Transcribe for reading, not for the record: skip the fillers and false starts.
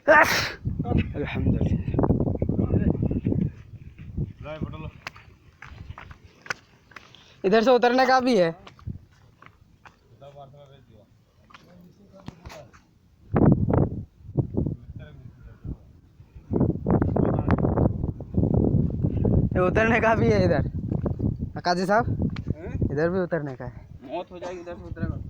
अल्हम्दुलिल्लाह। इधर से उतरने का भी है। ये उतरने का भी है इधर काजी साहब, इधर भी उतरने का है। मौत हो जाएगी इधर से उतरेगा।